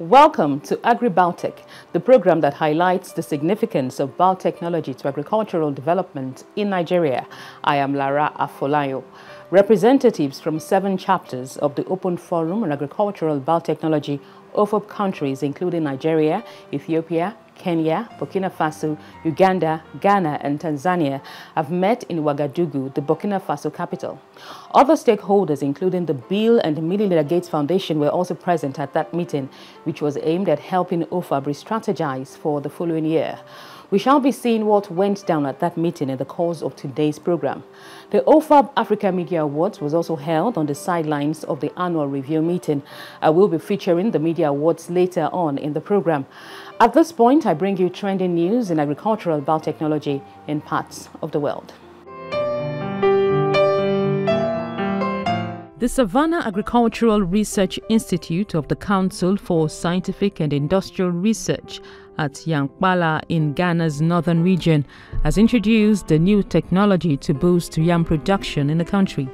Welcome to AgriBiotech, the program that highlights the significance of biotechnology to agricultural development in Nigeria. I am Lara Afolayo. Representatives from 7 chapters of the Open Forum on Agricultural Biotechnology OFAB countries, including Nigeria, Ethiopia, Kenya, Burkina Faso, Uganda, Ghana, and Tanzania, have met in Ouagadougou, the Burkina Faso capital. Other stakeholders, including the Bill and Melinda Gates Foundation, were also present at that meeting, which was aimed at helping OFAB re-strategize for the following year. We shall be seeing what went down at that meeting in the course of today's program. The OFAB Africa Media Awards was also held on the sidelines of the annual review meeting. I will be featuring the media awards later on in the program. At this point, I bring you trending news in agricultural biotechnology in parts of the world. The Savannah Agricultural Research Institute of the Council for Scientific and Industrial Research at Yankpala in Ghana's northern region has introduced a new technology to boost yam production in the country.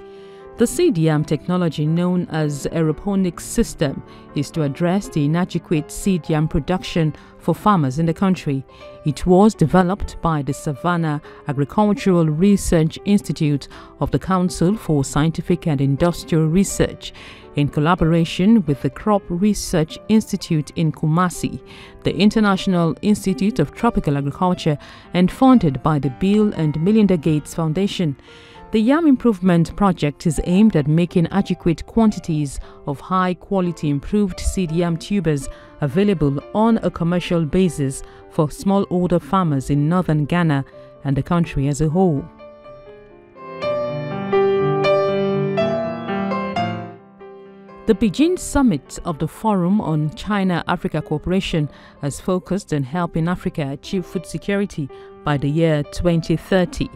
The seed yam technology, known as aeroponics system, is to address the inadequate seed yam production for farmers in the country. It was developed by the Savannah Agricultural Research Institute of the Council for Scientific and Industrial Research in collaboration with the Crop Research Institute in Kumasi, the International Institute of Tropical Agriculture, and funded by the Bill and Melinda Gates Foundation. The Yam Improvement Project is aimed at making adequate quantities of high-quality improved seed yam tubers available on a commercial basis for smallholder farmers in northern Ghana and the country as a whole. The Beijing Summit of the Forum on China-Africa Cooperation has focused on helping Africa achieve food security by the year 2030.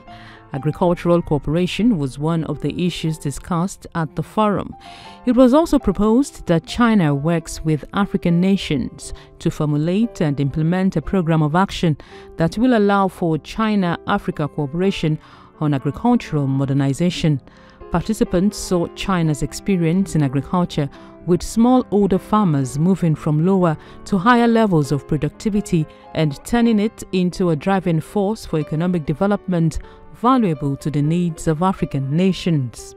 Agricultural cooperation was one of the issues discussed at the forum. It was also proposed that China works with African nations to formulate and implement a program of action that will allow for China-Africa cooperation on agricultural modernization. Participants saw China's experience in agriculture, with smallholder farmers moving from lower to higher levels of productivity and turning it into a driving force for economic development valuable to the needs of African nations.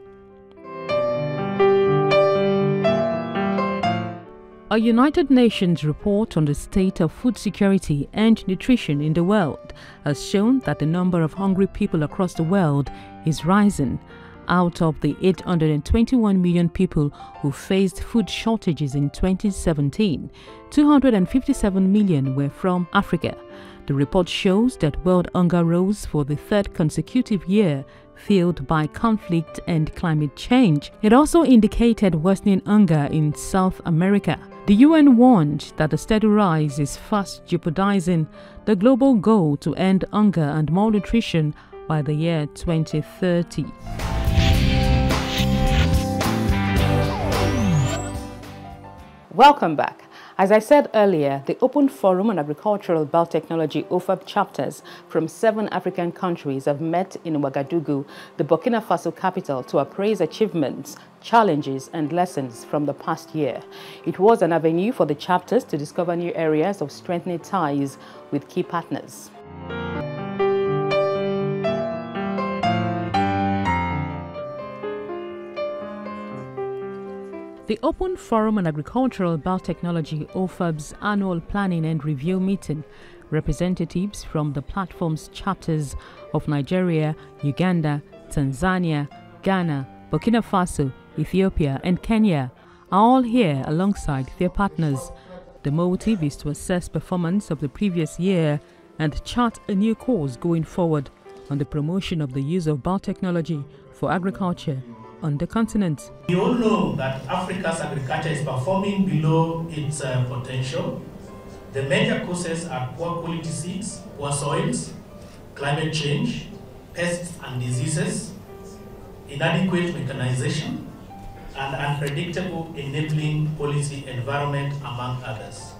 A United Nations report on the state of food security and nutrition in the world has shown that the number of hungry people across the world is rising. Out of the 821 million people who faced food shortages in 2017, 257 million were from Africa. The report shows that world hunger rose for the 3rd consecutive year, fueled by conflict and climate change. It also indicated worsening hunger in South America. The UN warned that the steady rise is fast jeopardizing the global goal to end hunger and malnutrition by the year 2030. Welcome back. As I said earlier, the Open Forum on Agricultural Biotechnology OFAB chapters from 7 African countries have met in Ouagadougou, the Burkina Faso capital, to appraise achievements, challenges, and lessons from the past year. It was an avenue for the chapters to discover new areas of strengthening ties with key partners. The Open Forum on Agricultural Biotechnology OFAB's annual planning and review meeting, representatives from the platform's chapters of Nigeria, Uganda, Tanzania, Ghana, Burkina Faso, Ethiopia, and Kenya are all here alongside their partners. The motive is to assess performance of the previous year and chart a new course going forward on the promotion of the use of biotechnology for agriculture on the continent. We all know that Africa's agriculture is performing below its potential. The major causes are poor quality seeds, poor soils, climate change, pests and diseases, inadequate mechanization, and unpredictable enabling policy environment, among others.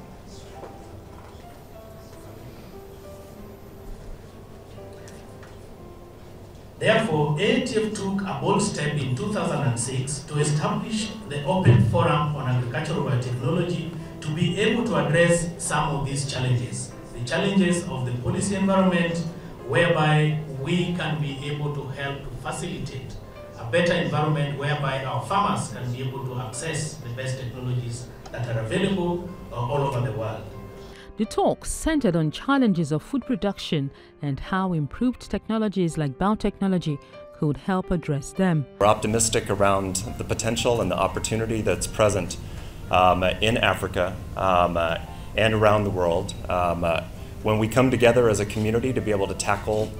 Therefore, AATF took a bold step in 2006 to establish the Open Forum on Agricultural Biotechnology to be able to address some of these challenges. The challenges of the policy environment, whereby we can be able to help to facilitate a better environment whereby our farmers can be able to access the best technologies that are available all over the world. The talk centered on challenges of food production and how improved technologies like biotechnology could help address them. We're optimistic around the potential and the opportunity that's present in Africa and around the world. When we come together as a community to be able to tackle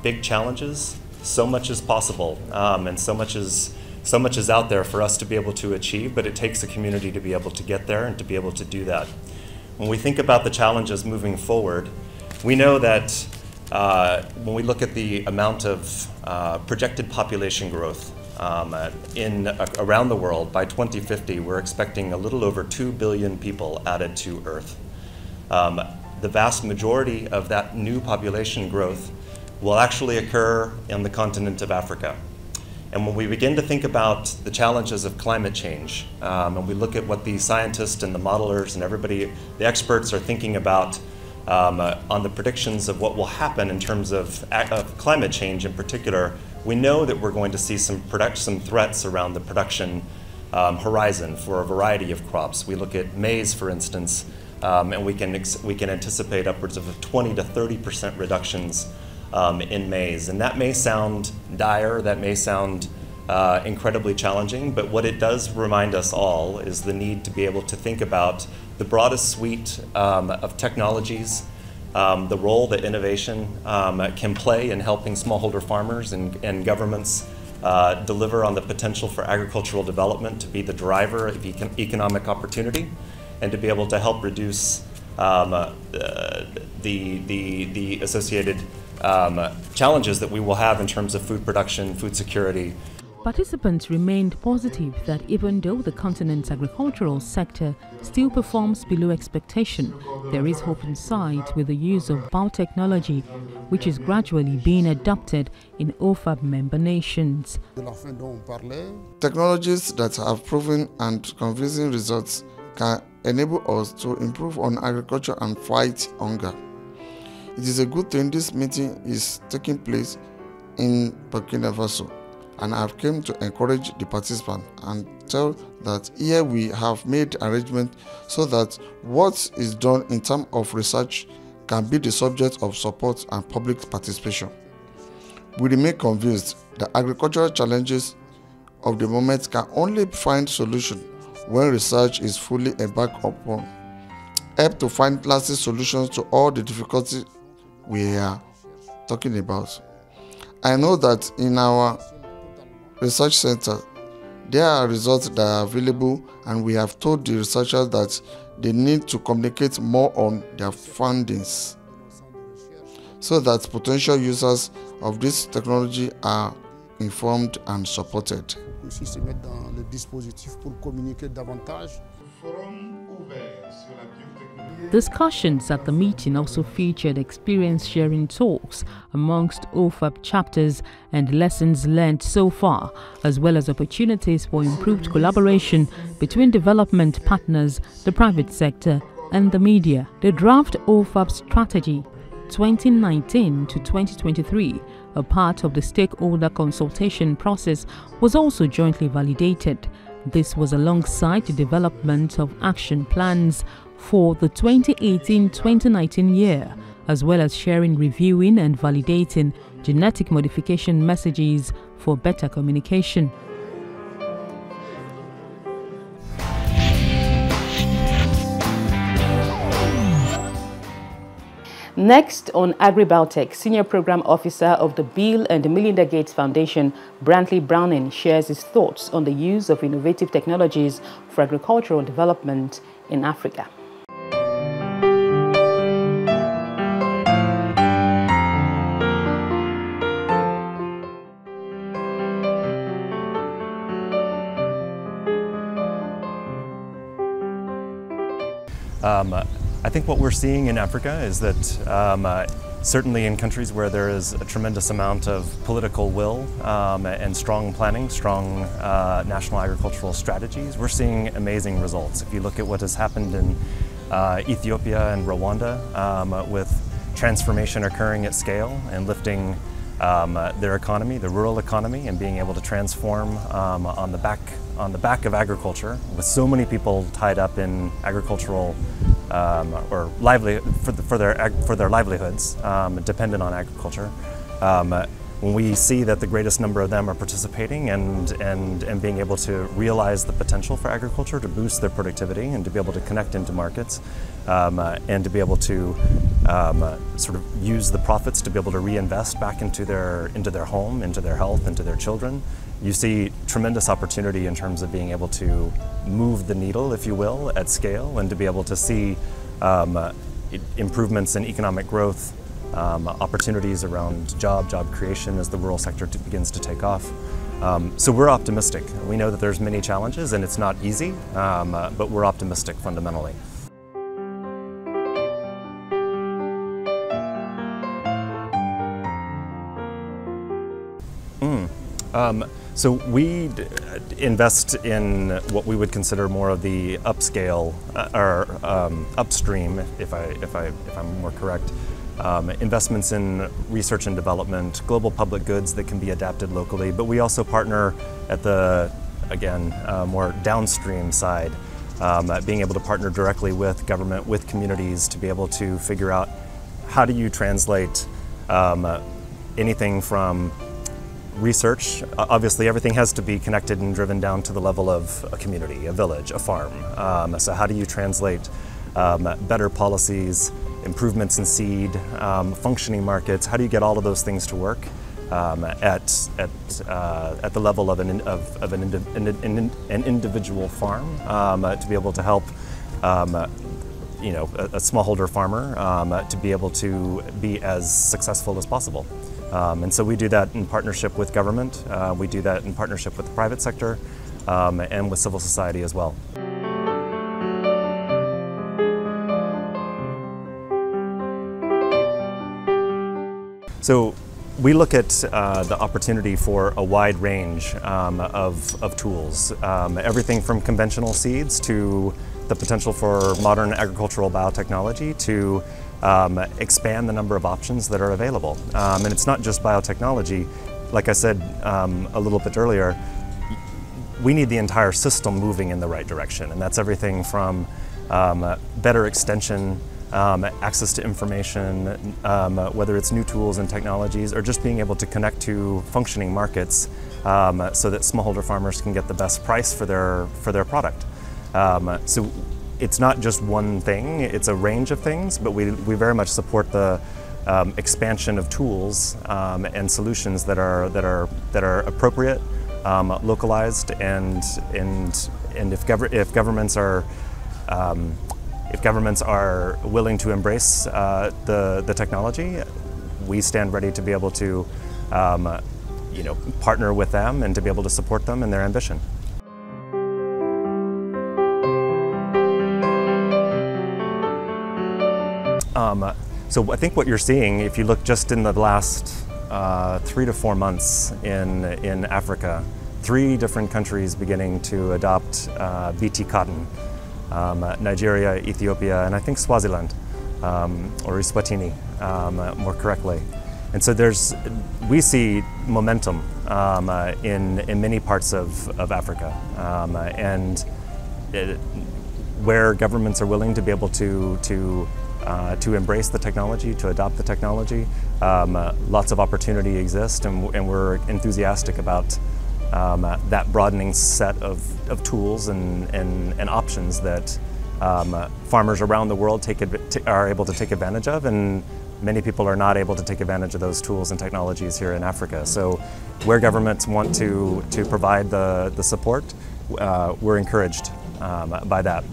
big challenges, so much is possible, and so much is out there for us to be able to achieve, but it takes a community to be able to get there and to be able to do that. When we think about the challenges moving forward, we know that when we look at the amount of projected population growth around the world, by 2050, we're expecting a little over 2 billion people added to Earth. The vast majority of that new population growth will actually occur in the continent of Africa. And when we begin to think about the challenges of climate change, and we look at what the scientists and the modelers and everybody, the experts are thinking about on the predictions of what will happen in terms of climate change in particular, we know that we're going to see some threats around the production horizon for a variety of crops. We look at maize, for instance, and we can anticipate upwards of 20 to 30% reductions in maize. And that may sound dire, that may sound incredibly challenging, but what it does remind us all is the need to be able to think about the broadest suite of technologies, the role that innovation can play in helping smallholder farmers and governments deliver on the potential for agricultural development to be the driver of economic opportunity and to be able to help reduce the associated challenges that we will have in terms of food production, food security. Participants remained positive that even though the continent's agricultural sector still performs below expectation, there is hope in sight with the use of biotechnology, which is gradually being adopted in OFAB member nations. Technologies that have proven and convincing results can enable us to improve on agriculture and fight hunger. It is a good thing this meeting is taking place in Burkina Faso, and I have come to encourage the participants and tell that here we have made arrangements so that what is done in terms of research can be the subject of support and public participation. We remain convinced that agricultural challenges of the moment can only find solution when research is fully embarked upon, help to find lasting solutions to all the difficulties we are talking about. I know that in our research center, there are results that are available, and we have told the researchers that they need to communicate more on their findings so that potential users of this technology are informed and supported. Discussions at the meeting also featured experience-sharing talks amongst OFAB chapters and lessons learned so far, as well as opportunities for improved collaboration between development partners, the private sector, and the media. The draft OFAB strategy 2019 to 2023, a part of the stakeholder consultation process, was also jointly validated. This was alongside the development of action plans for the 2018-2019 year, as well as sharing, reviewing and validating genetic modification messages for better communication. Next on AgriBiotech, Senior Program Officer of the Bill and Melinda Gates Foundation, Brantley Browning, shares his thoughts on the use of innovative technologies for agricultural development in Africa. I think what we're seeing in Africa is that Certainly in countries where there is a tremendous amount of political will and strong planning, strong national agricultural strategies, we're seeing amazing results. If you look at what has happened in Ethiopia and Rwanda with transformation occurring at scale and lifting their economy, the rural economy, and being able to transform on the back of agriculture, with so many people tied up in agricultural or for their livelihoods, dependent on agriculture. When we see that the greatest number of them are participating and being able to realize the potential for agriculture to boost their productivity and to be able to connect into markets and to be able to sort of use the profits to be able to reinvest back into their home, into their health, into their children, you see tremendous opportunity in terms of being able to move the needle, if you will, at scale, and to be able to see improvements in economic growth, opportunities around job creation as the rural sector begins to take off. So we're optimistic. We know that there's many challenges and it's not easy, but we're optimistic fundamentally. So we invest in what we would consider more of the upscale or upstream, if I'm more correct, investments in research and development, global public goods that can be adapted locally. But we also partner at the, again, more downstream side, being able to partner directly with government, with communities, to be able to figure out how do you translate anything from research. Obviously, everything has to be connected and driven down to the level of a community, a village, a farm. So how do you translate better policies, improvements in seed, functioning markets? How do you get all of those things to work at the level of an individual farm to be able to help a smallholder farmer to be able to be as successful as possible. And so we do that in partnership with government, we do that in partnership with the private sector, and with civil society as well. So we look at the opportunity for a wide range of tools, everything from conventional seeds to the potential for modern agricultural biotechnology to expand the number of options that are available. And it's not just biotechnology. Like I said a little bit earlier, we need the entire system moving in the right direction, and that's everything from better extension, access to information, whether it's new tools and technologies, or just being able to connect to functioning markets so that smallholder farmers can get the best price for their product. So it's not just one thing, it's a range of things, but we very much support the expansion of tools and solutions that are appropriate, localized, and if governments are willing to embrace the technology, we stand ready to be able to partner with them and to be able to support them in their ambition. So I think what you're seeing, if you look just in the last 3 to 4 months in Africa, 3 different countries beginning to adopt BT cotton. Nigeria, Ethiopia, and I think Swaziland, or Eswatini, more correctly. And so we see momentum in many parts of Africa, and where governments are willing to be able to embrace the technology, to adopt the technology, lots of opportunity exists, and we're enthusiastic about that broadening set of tools and options that farmers around the world are able to take advantage of, and many people are not able to take advantage of those tools and technologies here in Africa. So where governments want to provide the support, we're encouraged by that.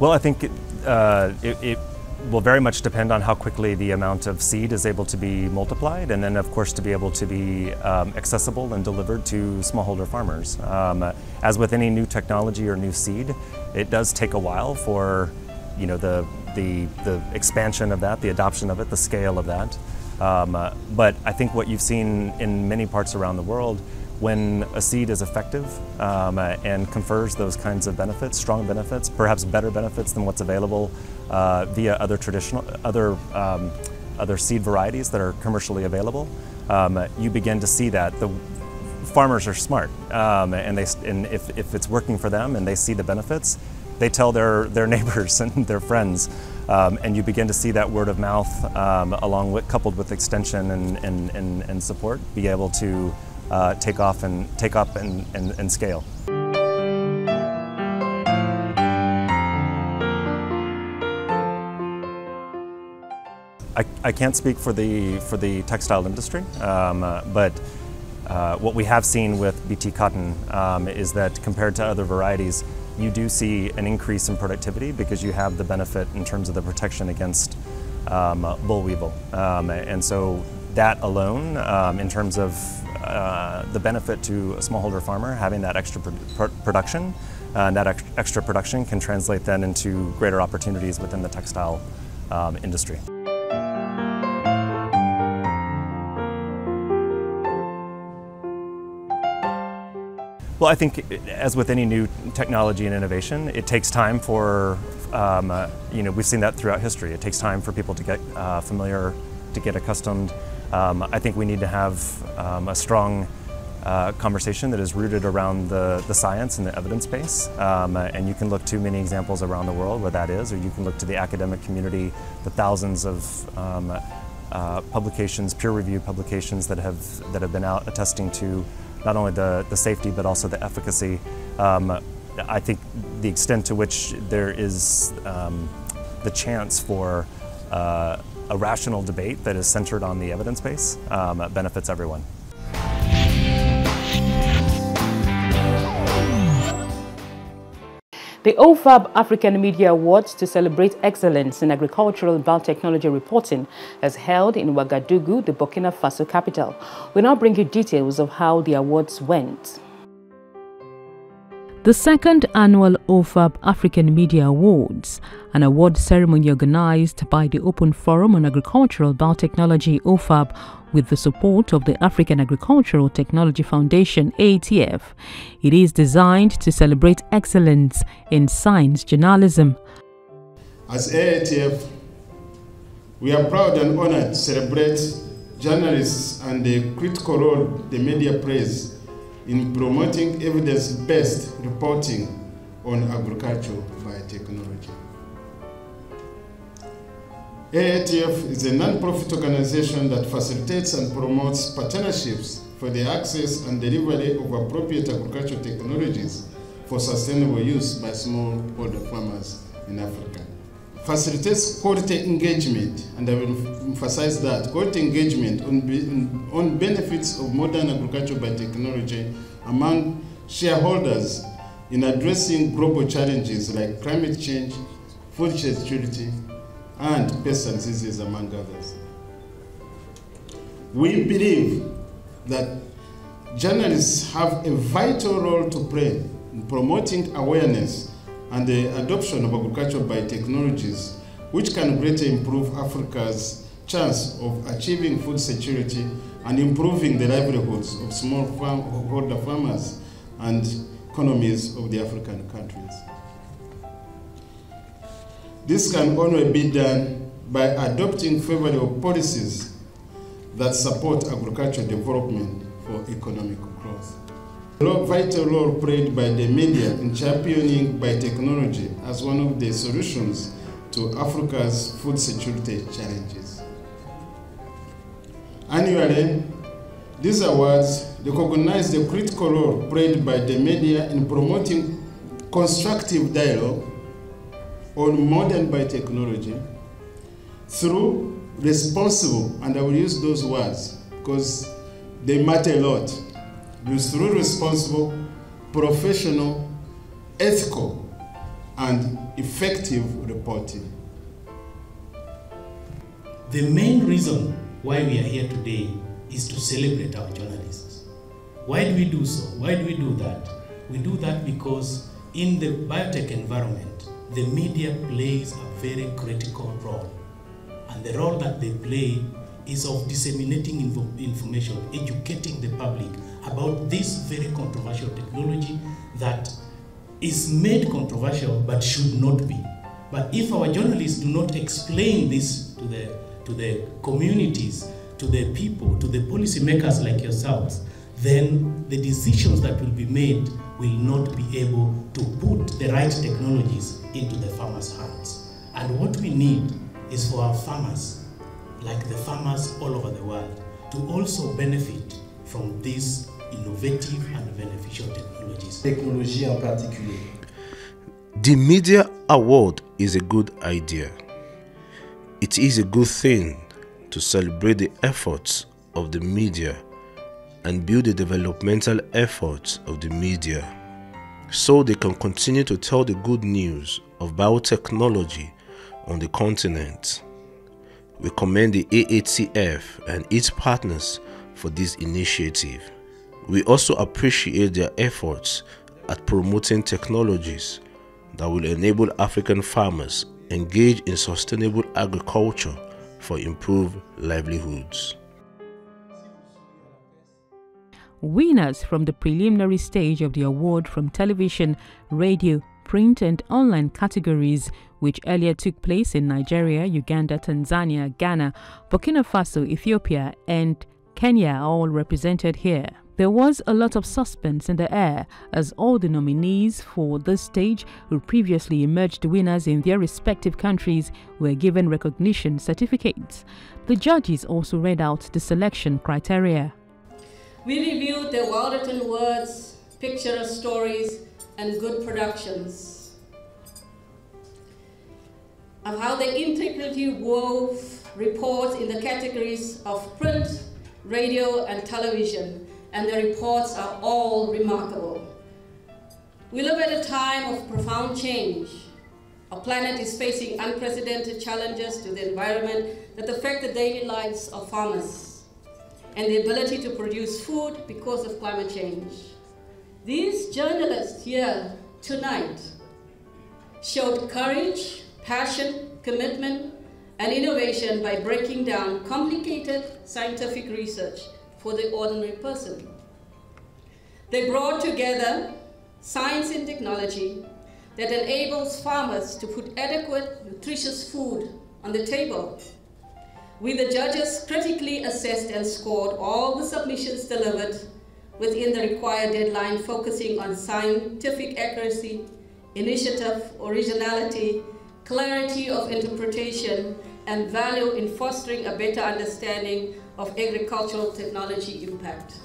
Well, I think will very much depend on how quickly the amount of seed is able to be multiplied, and then of course to be able to be accessible and delivered to smallholder farmers. As with any new technology or new seed, it does take a while for the expansion of that, the adoption of it, the scale of that. But I think what you've seen in many parts around the world, when a seed is effective and confers those kinds of benefits, strong benefits, perhaps better benefits than what's available via other seed varieties that are commercially available, you begin to see that the farmers are smart, and if it's working for them and they see the benefits, they tell their neighbors and their friends, and you begin to see that word of mouth, coupled with extension and support, be able to take up and scale. I can't speak for the textile industry, but what we have seen with BT cotton is that compared to other varieties, you do see an increase in productivity because you have the benefit in terms of the protection against boll weevil. And so that alone, in terms of the benefit to a smallholder farmer, having that extra production, and that extra production can translate then into greater opportunities within the textile industry. Well, I think as with any new technology and innovation, it takes time for, we've seen that throughout history. It takes time for people to get familiar, to get accustomed. I think we need to have a strong conversation that is rooted around the science and the evidence base. And you can look to many examples around the world where that is, or you can look to the academic community, the thousands of publications, peer-reviewed publications that have been out attesting to not only the safety but also the efficacy. I think the extent to which there is the chance for a rational debate that is centered on the evidence base benefits everyone. The OFAB African Media Awards to celebrate excellence in agricultural biotechnology reporting is held in Ouagadougou, the Burkina Faso capital. We now bring you details of how the awards went. The second annual OFAB African Media Awards, an award ceremony organized by the Open Forum on Agricultural Biotechnology OFAB with the support of the African Agricultural Technology Foundation AATF. It is designed to celebrate excellence in science journalism. As AATF, we are proud and honored to celebrate journalists and the critical role the media plays in promoting evidence-based reporting on agricultural biotechnology. AATF is a non-profit organization that facilitates and promotes partnerships for the access and delivery of appropriate agricultural technologies for sustainable use by smallholder farmers in Africa. Facilitates quality engagement, and I will emphasize that, quality engagement on benefits of modern agricultural biotechnology among shareholders in addressing global challenges like climate change, food security, and pests and diseases, among others. We believe that journalists have a vital role to play in promoting awareness and the adoption of agricultural biotechnologies, which can greatly improve Africa's chance of achieving food security and improving the livelihoods of smallholder farmers and economies of the African countries. This can only be done by adopting favorable policies that support agricultural development for economic growth. A vital role played by the media in championing biotechnology as one of the solutions to Africa's food security challenges. Annually, these awards recognize the critical role played by the media in promoting constructive dialogue on modern biotechnology through responsible, and I will use those words because they matter a lot, through responsible, professional, ethical, and effective reporting. The main reason why we are here today is to celebrate our journalists. Why do we do so? Why do we do that? We do that because in the biotech environment, the media plays a very critical role. And the role that they play is of disseminating information, educating the public about this very controversial technology that is made controversial but should not be. But if our journalists do not explain this to the communities, to the people, to the policymakers like yourselves, then the decisions that will be made will not be able to put the right technologies into the farmers' hands. And what we need is for our farmers, like the farmers all over the world, to also benefit from these innovative and beneficial technologies. Technologie en particulier. The Media Award is a good idea. It is a good thing to celebrate the efforts of the media and build the developmental efforts of the media so they can continue to tell the good news of biotechnology on the continent. We commend the AHCF and its partners for this initiative. We also appreciate their efforts at promoting technologies that will enable African farmers engage in sustainable agriculture for improved livelihoods. Winners from the preliminary stage of the award from television, radio, print and online categories, which earlier took place in Nigeria, Uganda, Tanzania, Ghana, Burkina Faso, Ethiopia and Kenya, are all represented here. There was a lot of suspense in the air as all the nominees for this stage, who previously emerged winners in their respective countries, were given recognition certificates. The judges also read out the selection criteria. We reviewed the well-written words, picturesque stories, and good productions, of how they intricately wove reports in the categories of print, radio, and television, and the reports are all remarkable. We live at a time of profound change. Our planet is facing unprecedented challenges to the environment that affect the daily lives of farmers and the ability to produce food because of climate change. These journalists here tonight showed courage, passion, commitment, and innovation by breaking down complicated scientific research for the ordinary person. They brought together science and technology that enables farmers to put adequate, nutritious food on the table. We, the judges, critically assessed and scored all the submissions delivered within the required deadline, focusing on scientific accuracy, initiative, originality, clarity of interpretation, and value in fostering a better understanding of agricultural technology impact.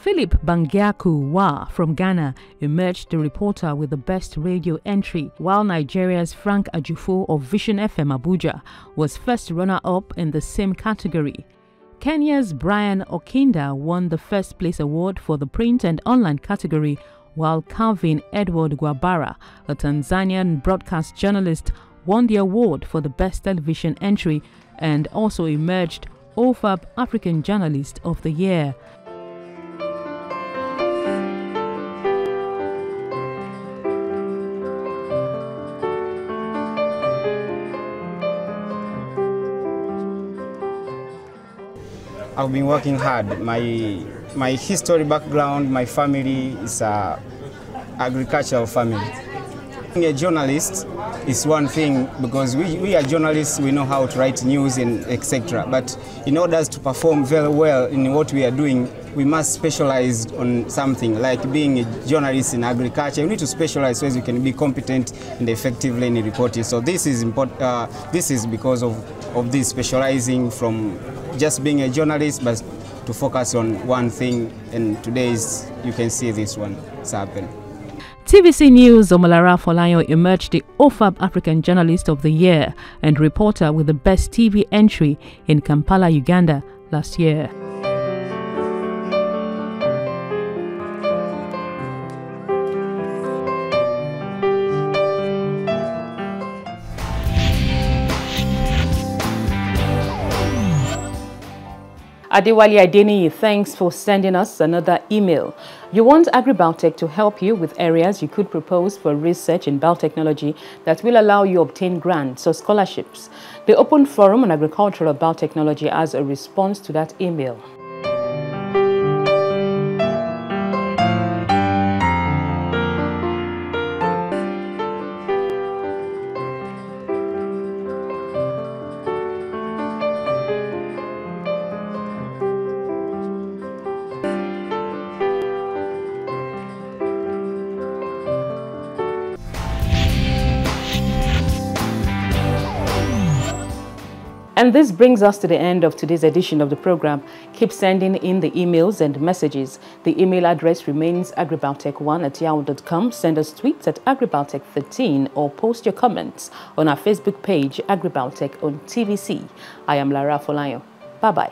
Philip Bangiaku Wa from Ghana emerged the reporter with the best radio entry, while Nigeria's Frank Ajufo of Vision FM Abuja was first runner-up in the same category. Kenya's Brian Okinda won the first place award for the print and online category, while Calvin Edward Guabara, a Tanzanian broadcast journalist, won the award for the best television entry and also emerged OFAB African Journalist of the Year. I've been working hard. My history background, my family is a agricultural family. Being a journalist is one thing because we are journalists, we know how to write news and etc. But in order to perform very well in what we are doing, we must specialize on something. Like being a journalist in agriculture, you need to specialize so as you can be competent and effectively in reporting. So this is important. This is because of this specializing from just being a journalist, but to focus on one thing. And today you can see this one has happened. TVC News Omolara Folayo emerged the OFAB African Journalist of the Year and reporter with the best TV entry in Kampala, Uganda last year. Adewale Adeniyi, thanks for sending us another email. You want AgriBiotech to help you with areas you could propose for research in biotechnology that will allow you obtain grants or scholarships. The Open Forum on Agricultural Biotechnology has a response to that email. And this brings us to the end of today's edition of the program. Keep sending in the emails and messages. The email address remains agribiotech1@yahoo.com. Send us tweets at agribiotech13 or post your comments on our Facebook page, AgriBiotech on TVC. I am Lara Folayo. Bye-bye.